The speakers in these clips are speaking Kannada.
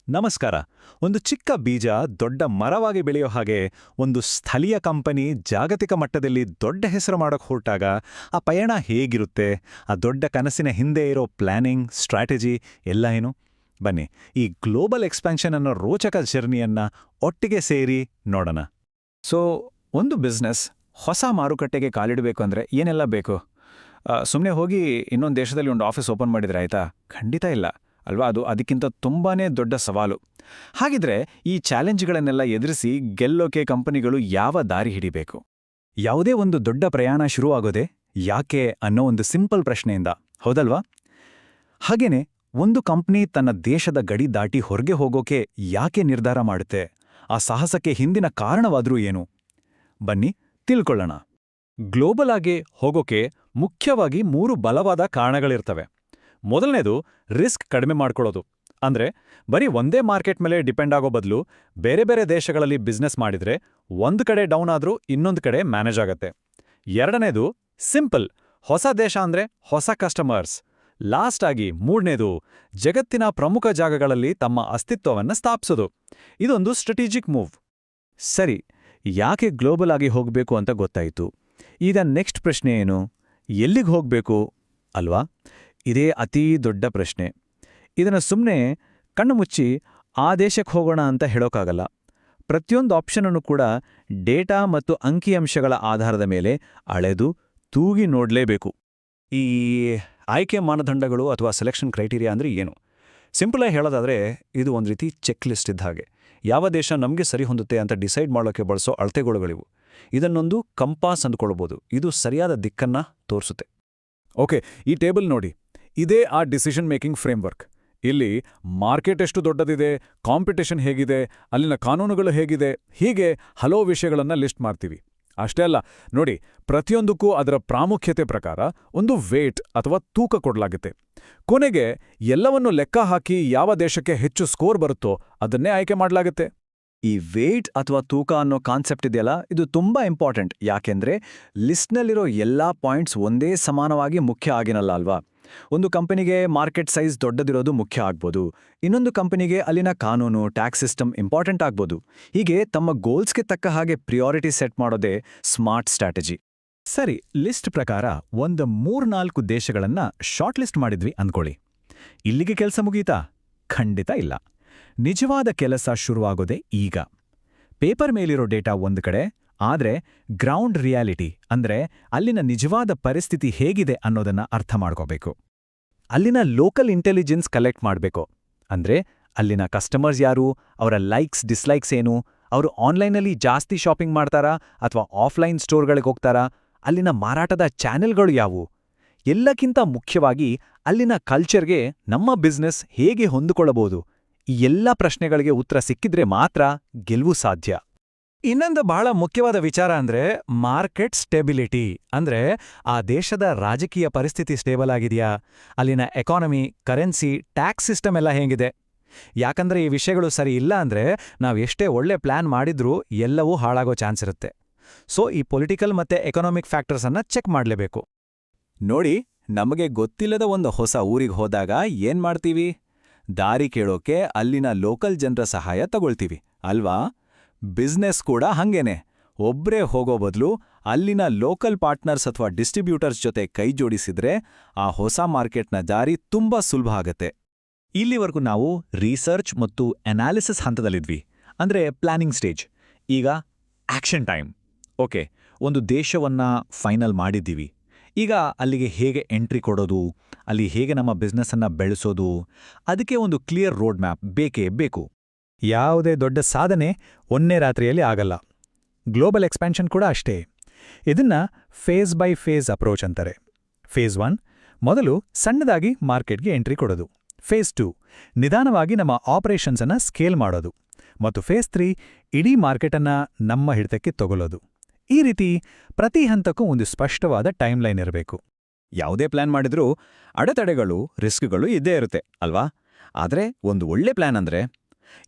ನಮಸ್ಕಾರ. ಒಂದು ಚಿಕ್ಕ ಬೀಜ ದೊಡ್ಡ ಮರವಾಗಿ ಬೆಳೆಯೋ ಹಾಗೆ ಒಂದು ಸ್ಥಳೀಯ ಕಂಪನಿ ಜಾಗತಿಕ ಮಟ್ಟದಲ್ಲಿ ದೊಡ್ಡ ಹೆಸರು ಮಾಡೋಕೆ ಹೊರಟಾಗ ಆ ಪಯಣ ಹೇಗಿರುತ್ತೆ, ಆ ದೊಡ್ಡ ಕನಸಿನ ಹಿಂದೆ ಇರೋ ಪ್ಲಾನಿಂಗ್, ಸ್ಟ್ರಾಟಜಿ ಎಲ್ಲ ಏನು? ಬನ್ನಿ, ಈ ಗ್ಲೋಬಲ್ ಎಕ್ಸ್ಪ್ಯಾನ್ಷನ್ ಅನ್ನೋ ರೋಚಕ ಜರ್ನಿಯನ್ನ ಒಟ್ಟಿಗೆ ಸೇರಿ ನೋಡೋಣ. ಒಂದು ಬಿಸ್ನೆಸ್ ಹೊಸ ಮಾರುಕಟ್ಟೆಗೆ ಕಾಲಿಡಬೇಕು ಅಂದರೆ ಏನೆಲ್ಲ ಬೇಕು? ಸುಮ್ಮನೆ ಹೋಗಿ ಇನ್ನೊಂದು ದೇಶದಲ್ಲಿ ಒಂದು ಆಫೀಸ್ ಓಪನ್ ಮಾಡಿದ್ರೆ ಆಯ್ತಾ? ಖಂಡಿತ ಇಲ್ಲ ಅಲ್ವಾ? ಅದಕ್ಕಿಂತ ತುಂಬಾನೇ ದೊಡ್ಡ ಸವಾಲು. ಹಾಗಿದ್ರೆ ಈ ಚಾಲೆಂಜ್ಗಳನ್ನೆಲ್ಲ ಎದುರಿಸಿ ಗೆಲ್ಲೋಕೆ ಕಂಪನಿಗಳು ಯಾವ ದಾರಿ ಹಿಡಿಬೇಕು? ಯಾವುದೇ ಒಂದು ದೊಡ್ಡ ಪ್ರಯಾಣ ಶುರುವಾಗೋದೆ ಯಾಕೆ ಅನ್ನೋ ಒಂದು ಸಿಂಪಲ್ ಪ್ರಶ್ನೆಯಿಂದ, ಹೌದಲ್ವಾ? ಹಾಗೇನೆ ಒಂದು ಕಂಪ್ನಿ ತನ್ನ ದೇಶದ ಗಡಿ ದಾಟಿ ಹೊರಗೆ ಹೋಗೋಕೆ ಯಾಕೆ ನಿರ್ಧಾರ ಮಾಡುತ್ತೆ? ಆ ಸಾಹಸಕ್ಕೆ ಹಿಂದಿನ ಕಾರಣವಾದ್ರೂ ಏನು? ಬನ್ನಿ ತಿಳ್ಕೊಳ್ಳೋಣ. ಗ್ಲೋಬಲ್ ಆಗಿ ಹೋಗೋಕೆ ಮುಖ್ಯವಾಗಿ 3 ಬಲವಾದ ಕಾರಣಗಳಿರ್ತವೆ. ಮೊದಲನೇದು ರಿಸ್ಕ್ ಕಡಿಮೆ ಮಾಡ್ಕೊಳ್ಳೋದು. ಅಂದ್ರೆ ಬರೀ ಒಂದೇ ಮಾರ್ಕೆಟ್ ಮೇಲೆ ಡಿಪೆಂಡ್ ಆಗೋ ಬದಲು ಬೇರೆ ಬೇರೆ ದೇಶಗಳಲ್ಲಿ ಬಿಸ್ನೆಸ್ ಮಾಡಿದ್ರೆ ಒಂದು ಕಡೆ ಡೌನ್ ಆದ್ರೂ ಇನ್ನೊಂದು ಕಡೆ ಮ್ಯಾನೇಜ್ ಆಗತ್ತೆ. ಎರಡನೇದು ಸಿಂಪಲ್, ಹೊಸ ದೇಶ ಅಂದ್ರೆ ಹೊಸ ಕಸ್ಟಮರ್ಸ್. ಲಾಸ್ಟ್ ಆಗಿ ಮೂರನೇದು ಜಗತ್ತಿನ ಪ್ರಮುಖ ಜಾಗಗಳಲ್ಲಿ ತಮ್ಮ ಅಸ್ತಿತ್ವವನ್ನು ಸ್ಥಾಪಿಸೋದು. ಇದೊಂದು ಸ್ಟ್ರಾಟಜಿಕ್ ಮೂವ್. ಸರಿ, ಯಾಕೆ ಗ್ಲೋಬಲ್ ಆಗಿ ಹೋಗಬೇಕು ಅಂತ ಗೊತ್ತಾಯಿತು. ಈಗ ನೆಕ್ಸ್ಟ್ ಪ್ರಶ್ನೆ ಏನು? ಎಲ್ಲಿಗೆ ಹೋಗಬೇಕು ಅಲ್ವಾ? ಇದೇ ಅತೀ ದೊಡ್ಡ ಪ್ರಶ್ನೆ. ಇದನ್ನು ಸುಮ್ಮನೆ ಕಣ್ಣು ಮುಚ್ಚಿ ಆ ದೇಶಕ್ಕೆ ಹೋಗೋಣ ಅಂತ ಹೇಳೋಕ್ಕಾಗಲ್ಲ. ಪ್ರತಿಯೊಂದು ಆಪ್ಷನನ್ನು ಕೂಡ ಡೇಟಾ ಮತ್ತು ಅಂಕಿಅಂಶಗಳ ಆಧಾರದ ಮೇಲೆ ಅಳೆದು ತೂಗಿ ನೋಡಲೇಬೇಕು. ಈ ಆಯ್ಕೆ ಮಾನದಂಡಗಳು ಅಥವಾ ಸೆಲೆಕ್ಷನ್ ಕ್ರೈಟೀರಿಯಾ ಅಂದರೆ ಏನು? ಸಿಂಪಲಾಗಿ ಹೇಳೋದಾದರೆ ಇದು ಒಂದು ರೀತಿ ಚೆಕ್ ಲಿಸ್ಟ್ ಇದ್ದ ಹಾಗೆ. ಯಾವ ದೇಶ ನಮಗೆ ಸರಿ ಹೊಂದುತ್ತೆ ಅಂತ ಡಿಸೈಡ್ ಮಾಡೋಕ್ಕೆ ಬಳಸೋ ಅಳತೆಗೊಳಗಳಿವು. ಇದನ್ನೊಂದು ಕಂಪಾಸ್ ಅಂದ್ಕೊಳ್ಬೋದು. ಇದು ಸರಿಯಾದ ದಿಕ್ಕನ್ನು ತೋರಿಸುತ್ತೆ. ಓಕೆ, ಈ ಟೇಬಲ್ ನೋಡಿ, ಇದೇ ಆ ಡಿಸಿಷನ್ ಮೇಕಿಂಗ್ ಫ್ರೇಮ್ವರ್ಕ್. ಇಲ್ಲಿ ಮಾರ್ಕೆಟ್ ಎಷ್ಟು ದೊಡ್ಡದಿದೆ, ಕಾಂಪಿಟೇಷನ್ ಹೇಗಿದೆ, ಅಲ್ಲಿನ ಕಾನೂನುಗಳು ಹೇಗಿದೆ, ಹೀಗೆ ಹಲವು ವಿಷಯಗಳನ್ನು ಲಿಸ್ಟ್ ಮಾಡ್ತೀವಿ. ಅಷ್ಟೇ ಅಲ್ಲ, ನೋಡಿ, ಪ್ರತಿಯೊಂದಕ್ಕೂ ಅದರ ಪ್ರಾಮುಖ್ಯತೆ ಪ್ರಕಾರ ಒಂದು ವೇಟ್ ಅಥವಾ ತೂಕ ಕೊಡಲಾಗುತ್ತೆ. ಕೊನೆಗೆ ಎಲ್ಲವನ್ನೂ ಲೆಕ್ಕ ಹಾಕಿ ಯಾವ ದೇಶಕ್ಕೆ ಹೆಚ್ಚು ಸ್ಕೋರ್ ಬರುತ್ತೋ ಅದನ್ನೇ ಆಯ್ಕೆ ಮಾಡಲಾಗುತ್ತೆ. ಈ ವೇಟ್ ಅಥವಾ ತೂಕ ಅನ್ನೋ ಕಾನ್ಸೆಪ್ಟ್ ಇದೆಯಲ್ಲ, ಇದು ತುಂಬಾ ಇಂಪಾರ್ಟೆಂಟ್. ಯಾಕೆಂದ್ರೆ ಲಿಸ್ಟ್ನಲ್ಲಿರೋ ಎಲ್ಲಾ ಪಾಯಿಂಟ್ಸ್ ಒಂದೇ ಸಮಾನವಾಗಿ ಮುಖ್ಯ ಆಗಿನಲ್ಲ ಅಲ್ವಾ? ಒಂದು ಕಂಪನಿಗೆ ಮಾರ್ಕೆಟ್ ಸೈಜ್ ದೊಡ್ಡದಿರೋದು ಮುಖ್ಯ ಆಗ್ಬೋದು, ಇನ್ನೊಂದು ಕಂಪನಿಗೆ ಅಲ್ಲಿನ ಕಾನೂನು, ಟ್ಯಾಕ್ಸ್ ಸಿಸ್ಟಮ್ ಇಂಪಾರ್ಟೆಂಟ್ ಆಗ್ಬೋದು. ಹೀಗೆ ತಮ್ಮ ಗೋಲ್ಸ್ಗೆ ತಕ್ಕ ಹಾಗೆ ಪ್ರಿಯಾರಿಟಿ ಸೆಟ್ ಮಾಡೋದೇ ಸ್ಮಾರ್ಟ್ ಸ್ಟ್ರಾಟಜಿ. ಸರಿ, ಲಿಸ್ಟ್ ಪ್ರಕಾರ ಒಂದು 3-4 ದೇಶಗಳನ್ನ ಶಾರ್ಟ್ ಲಿಸ್ಟ್ ಮಾಡಿದ್ವಿ ಅಂದ್ಕೊಳ್ಳಿ. ಇಲ್ಲಿಗೆ ಕೆಲಸ ಮುಗೀತಾ? ಖಂಡಿತ ಇಲ್ಲ. ನಿಜವಾದ ಕೆಲಸ ಶುರುವಾಗೋದೇ ಈಗ. ಪೇಪರ್ ಮೇಲಿರೋ ಡೇಟಾ ಒಂದು ಕಡೆ, ಆದ್ರೆ ಗ್ರೌಂಡ್ ರಿಯಾಲಿಟಿ ಅಂದ್ರೆ ಅಲ್ಲಿನ ನಿಜವಾದ ಪರಿಸ್ಥಿತಿ ಹೇಗಿದೆ ಅನ್ನೋದನ್ನ ಅರ್ಥ ಮಾಡ್ಕೋಬೇಕು. ಅಲ್ಲಿನ ಲೋಕಲ್ ಇಂಟೆಲಿಜೆನ್ಸ್ ಕಲೆಕ್ಟ್ ಮಾಡಬೇಕು. ಅಂದ್ರೆ ಅಲ್ಲಿನ ಕಸ್ಟಮರ್ಸ್ ಯಾರು, ಅವರ ಲೈಕ್ಸ್ ಡಿಸ್ಲೈಕ್ಸ್ ಏನು, ಅವರು ಆನ್ಲೈನಲ್ಲಿ ಜಾಸ್ತಿ ಶಾಪಿಂಗ್ ಮಾಡ್ತಾರಾ ಅಥವಾ ಆಫ್ಲೈನ್ ಸ್ಟೋರ್ಗಳಿಗೆ ಹೋಗ್ತಾರಾ, ಅಲ್ಲಿನ ಮಾರಾಟದ ಚಾನೆಲ್ಗಳು ಯಾವುವು, ಎಲ್ಲಕ್ಕಿಂತ ಮುಖ್ಯವಾಗಿ ಅಲ್ಲಿನ ಕಲ್ಚರ್ಗೆ ನಮ್ಮ ಬಿಸ್ನೆಸ್ ಹೇಗೆ ಹೊಂದಿಕೊಳ್ಳಬಹುದು. ಈ ಎಲ್ಲ ಪ್ರಶ್ನೆಗಳಿಗೆ ಉತ್ತರ ಸಿಕ್ಕಿದ್ರೆ ಮಾತ್ರ ಗೆಲುವು ಸಾಧ್ಯ. ಇನ್ನೊಂದು ಬಹಳ ಮುಖ್ಯವಾದ ವಿಚಾರ ಅಂದ್ರೆ ಮಾರ್ಕೆಟ್ ಸ್ಟೆಬಿಲಿಟಿ. ಅಂದ್ರೆ ಆ ದೇಶದ ರಾಜಕೀಯ ಪರಿಸ್ಥಿತಿ ಸ್ಟೇಬಲ್ ಆಗಿದೆಯಾ, ಅಲ್ಲಿನ ಎಕಾನಮಿ, ಕರೆನ್ಸಿ, ಟ್ಯಾಕ್ಸ್ ಸಿಸ್ಟಮ್ ಎಲ್ಲ ಹೇಗಿದೆ. ಯಾಕಂದ್ರೆ ಈ ವಿಷಯಗಳು ಸರಿ ಇಲ್ಲ ಅಂದ್ರೆ ನಾವು ಎಷ್ಟೇ ಒಳ್ಳೆ ಪ್ಲಾನ್ ಮಾಡಿದ್ರೂ ಎಲ್ಲವೂ ಹಾಳಾಗೋ ಚಾನ್ಸ್ ಇರುತ್ತೆ. ಸೊ ಈ ಪೊಲಿಟಿಕಲ್ ಮತ್ತೆ ಎಕನಾಮಿಕ್ ಫ್ಯಾಕ್ಟರ್ಸ್ ಅನ್ನ ಚೆಕ್ ಮಾಡಲೇಬೇಕು. ನೋಡಿ, ನಮಗೆ ಗೊತ್ತಿಲ್ಲದ ಒಂದು ಹೊಸ ಊರಿಗೆ ಹೋದಾಗ ಏನ್ ಮಾಡ್ತೀವಿ? ದಾರಿ ಕೇಳೋಕೆ ಅಲ್ಲಿನ ಲೋಕಲ್ ಜನರ ಸಹಾಯ ತಗೊಳ್ತೀವಿ ಅಲ್ವಾ? ಬಿಸ್ನೆಸ್ ಕೂಡ ಹಂಗೇನೆ. ಒಬ್ರೇ ಹೋಗೋ ಬದಲು ಅಲ್ಲಿನ ಲೋಕಲ್ ಪಾರ್ಟ್ನರ್ಸ್ ಅಥವಾ ಡಿಸ್ಟ್ರಿಬ್ಯೂಟರ್ಸ್ ಜೊತೆ ಕೈ ಜೋಡಿಸಿದ್ರೆ ಆ ಹೊಸ ಮಾರ್ಕೆಟ್ನ ದಾರಿ ತುಂಬಾ ಸುಲಭ ಆಗತ್ತೆ. ಇಲ್ಲಿವರೆಗೂ ನಾವು ರಿಸರ್ಚ್ ಮತ್ತು ಅನಾಲಿಸಿಸ್ ಹಂತದಲ್ಲಿದ್ವಿ, ಅಂದ್ರೆ ಪ್ಲಾನಿಂಗ್ ಸ್ಟೇಜ್. ಈಗ ಆಕ್ಷನ್ ಟೈಮ್. ಓಕೆ, ಒಂದು ದೇಶವನ್ನ ಫೈನಲ್ ಮಾಡಿದ್ದೀವಿ. ಈಗ ಅಲ್ಲಿಗೆ ಹೇಗೆ ಎಂಟ್ರಿ ಕೊಡೋದು, ಅಲ್ಲಿ ಹೇಗೆ ನಮ್ಮ ಬಿಸ್ನೆಸ್ಸನ್ನ ಬೆಳೆಸೋದು, ಅದಕ್ಕೆ ಒಂದು ಕ್ಲಿಯರ್ ರೋಡ್ ಮ್ಯಾಪ್ ಬೇಕೇ ಬೇಕು. ಯಾವುದೇ ದೊಡ್ಡ ಸಾಧನೆ ಒಂದೇ ರಾತ್ರಿಯಲ್ಲಿ ಆಗಲ್ಲ. ಗ್ಲೋಬಲ್ ಎಕ್ಸ್ಪ್ಯಾನ್ಷನ್ ಕೂಡ ಅಷ್ಟೇ. ಇದನ್ನ ಫೇಸ್ ಬೈ ಫೇಸ್ ಅಪ್ರೋಚ್ ಅಂತಾರೆ. ಫೇಸ್ 1 ಮೊದಲು ಸಣ್ಣದಾಗಿ ಮಾರ್ಕೆಟ್ಗೆ ಎಂಟ್ರಿ ಕೊಡೋದು. ಫೇಸ್ 2 ನಿಧಾನವಾಗಿ ನಮ್ಮ ಆಪರೇಷನ್ಸನ್ನ ಸ್ಕೇಲ್ ಮಾಡೋದು. ಮತ್ತು ಫೇಸ್ 3 ಇಡೀ ಮಾರ್ಕೆಟನ್ನ ನಮ್ಮ ಹಿಡಿತಕ್ಕೆ ತಗೊಳ್ಳೋದು. ಈ ರೀತಿ ಪ್ರತಿ ಹಂತಕ್ಕೂ ಒಂದು ಸ್ಪಷ್ಟವಾದ ಟೈಮ್ಲೈನ್ ಇರಬೇಕು. ಯಾವುದೇ ಪ್ಲಾನ್ ಮಾಡಿದ್ರೂ ಅಡೆತಡೆಗಳು, ರಿಸ್ಕ್ಗಳು ಇದ್ದೇ ಇರುತ್ತೆ ಅಲ್ವಾ? ಆದರೆ ಒಂದು ಒಳ್ಳೆ ಪ್ಲಾನ್ ಅಂದ್ರೆ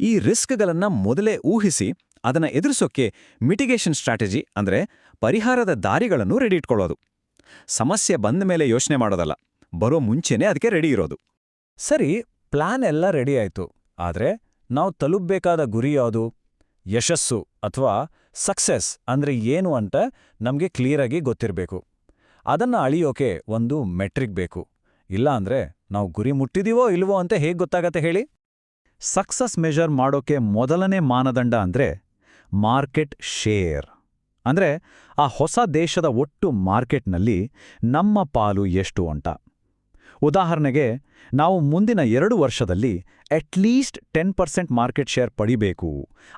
ಈ ರಿಸ್ಕ್ಗಳನ್ನ ಮೊದಲೇ ಊಹಿಸಿ ಅದನ್ನ ಎದುರಿಸೋಕೆ ಮಿಟಿಗೇಷನ್ ಸ್ಟ್ರಾಟಜಿ ಅಂದ್ರೆ ಪರಿಹಾರದ ದಾರಿಗಳನ್ನು ರೆಡಿ ಇಟ್ಕೊಳ್ಳೋದು. ಸಮಸ್ಯೆ ಬಂದ ಮೇಲೆ ಯೋಚನೆ ಮಾಡೋದಲ್ಲ, ಬರೋ ಮುಂಚೆನೇ ಅದಕ್ಕೆ ರೆಡಿ ಇರೋದು. ಸರಿ, ಪ್ಲಾನ್ ಎಲ್ಲ ರೆಡಿ ಆಯ್ತು. ಆದ್ರೆ ನಾವು ತಲುಪಬೇಕಾದ ಗುರಿ ಯಾವುದು? ಯಶಸ್ಸು ಅಥವಾ ಸಕ್ಸೆಸ್ ಅಂದ್ರೆ ಏನು ಅಂತ ನಮಗೆ ಕ್ಲಿಯರಾಗಿ ಗೊತ್ತಿರಬೇಕು. ಅದನ್ನ ಅಳಿಯೋಕೆ ಒಂದು ಮೆಟ್ರಿಕ್ ಬೇಕು. ಇಲ್ಲ ಅಂದ್ರೆ ನಾವು ಗುರಿ ಮುಟ್ಟಿದೀವೋ ಇಲ್ವೋ ಅಂತ ಹೇಗೆ ಗೊತ್ತಾಗತ್ತೆ ಹೇಳಿ? ಸಕ್ಸಸ್ ಮೆಜರ್ ಮಾಡೋಕೆ ಮೊದಲನೇ ಮಾನದಂಡ ಅಂದ್ರೆ ಮಾರ್ಕೆಟ್ ಶೇರ್. ಅಂದ್ರೆ ಆ ಹೊಸ ದೇಶದ ಒಟ್ಟು ಮಾರ್ಕೆಟ್ನಲ್ಲಿ ನಮ್ಮ ಪಾಲು ಎಷ್ಟು ಅಂತ. ಉದಾಹರಣೆಗೆ, ನಾವು ಮುಂದಿನ 2 ವರ್ಷದಲ್ಲಿ ಅಟ್ಲೀಸ್ಟ್ 10% ಮಾರ್ಕೆಟ್ ಶೇರ್ ಪಡಿಬೇಕು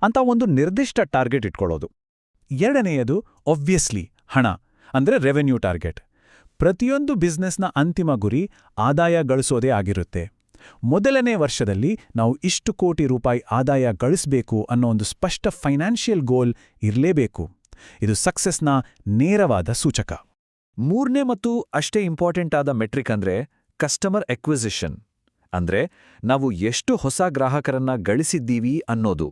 ಅಂತ ಒಂದು ನಿರ್ದಿಷ್ಟ ಟಾರ್ಗೆಟ್ ಇಟ್ಕೊಳ್ಳೋದು. ಎರಡನೆಯದು ಒಬ್ವಿಯಸ್ಲಿ ಹಣ, ಅಂದ್ರೆ ರೆವೆನ್ಯೂ ಟಾರ್ಗೆಟ್. ಪ್ರತಿಯೊಂದು ಬಿಸ್ನೆಸ್ನ ಅಂತಿಮ ಗುರಿ ಆದಾಯ ಗಳಿಸೋದೇ ಆಗಿರುತ್ತೆ. ಮೊದಲನೇ ವರ್ಷದಲ್ಲಿ ನಾವು ಇಷ್ಟು ಕೋಟಿ ರೂಪಾಯಿ ಆದಾಯ ಗಳಿಸಬೇಕು ಅನ್ನೋ ಒಂದು ಸ್ಪಷ್ಟ ಫೈನಾನ್ಷಿಯಲ್ ಗೋಲ್ ಇರಲೇಬೇಕು. ಇದು ಸಕ್ಸಸ್ನ ನೇರವಾದ ಸೂಚಕ. ಮೂರನೇ ಮತ್ತು ಅಷ್ಟೇ ಇಂಪಾರ್ಟೆಂಟ್ ಆದ ಮೆಟ್ರಿಕ್ ಅಂದ್ರೆ ಕಸ್ಟಮರ್ ಎಕ್ವಿಸಿಷನ್. ಅಂದ್ರೆ ನಾವು ಎಷ್ಟು ಹೊಸ ಗ್ರಾಹಕರನ್ನ ಗಳಿಸಿದ್ದೀವಿ ಅನ್ನೋದು.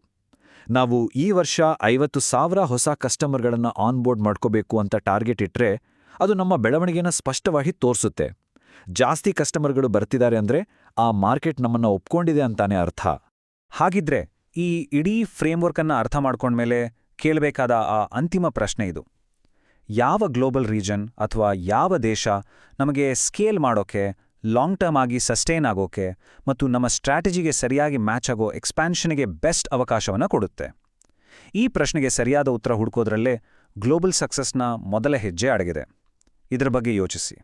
ನಾವು ಈ ವರ್ಷ 50,000 ಹೊಸ ಕಸ್ಟಮರ್ಗಳನ್ನ ಆನ್ಬೋರ್ಡ್ ಮಾಡ್ಕೋಬೇಕು ಅಂತ ಟಾರ್ಗೆಟ್ ಇಟ್ರೆ ಅದು ನಮ್ಮ ಬೆಳವಣಿಗೆನ ಸ್ಪಷ್ಟವಾಗಿ ತೋರಿಸುತ್ತೆ. ಜಾಸ್ತಿ ಕಸ್ಟಮರ್ಗಳು ಬರ್ತಿದ್ದಾರೆ ಅಂದ್ರೆ ಆ ಮಾರ್ಕೆಟ್ ನಮ್ಮನ್ನ ಒಪ್ಕೊಂಡಿದೆ ಅಂತಾನೆ ಅರ್ಥ. ಹಾಗಿದ್ರೆ ಈ ಇಡೀ ಫ್ರೇಮ್ವರ್ಕನ್ನು ಅರ್ಥ ಮಾಡ್ಕೊಂಡ್ಮೇಲೆ ಕೇಳಬೇಕಾದ ಆ ಅಂತಿಮ ಪ್ರಶ್ನೆ ಇದು: ಯಾವ ಗ್ಲೋಬಲ್ ರೀಜನ್ ಅಥವಾ ಯಾವ ದೇಶ ನಮಗೆ ಸ್ಕೇಲ್ ಮಾಡೋಕೆ, ಲಾಂಗ್ ಟರ್ಮ್ ಆಗಿ ಸಸ್ಟೈನ್ ಆಗೋಕೆ ಮತ್ತು ನಮ್ಮ ಸ್ಟ್ರಾಟಜಿಗೆ ಸರಿಯಾಗಿ ಮ್ಯಾಚ್ ಆಗೋ ಎಕ್ಸ್ಪ್ಯಾನ್ಷನ್ಗೆ ಬೆಸ್ಟ್ ಅವಕಾಶವನ್ನು ಕೊಡುತ್ತೆ? ಈ ಪ್ರಶ್ನೆಗೆ ಸರಿಯಾದ ಉತ್ತರ ಹುಡುಕೋದ್ರಲ್ಲೇ ಗ್ಲೋಬಲ್ ಸಕ್ಸಸ್ನ ಮೊದಲ ಹೆಜ್ಜೆ ಅಡಗಿದೆ. ಇದರ ಬಗ್ಗೆ ಯೋಚಿಸಿ.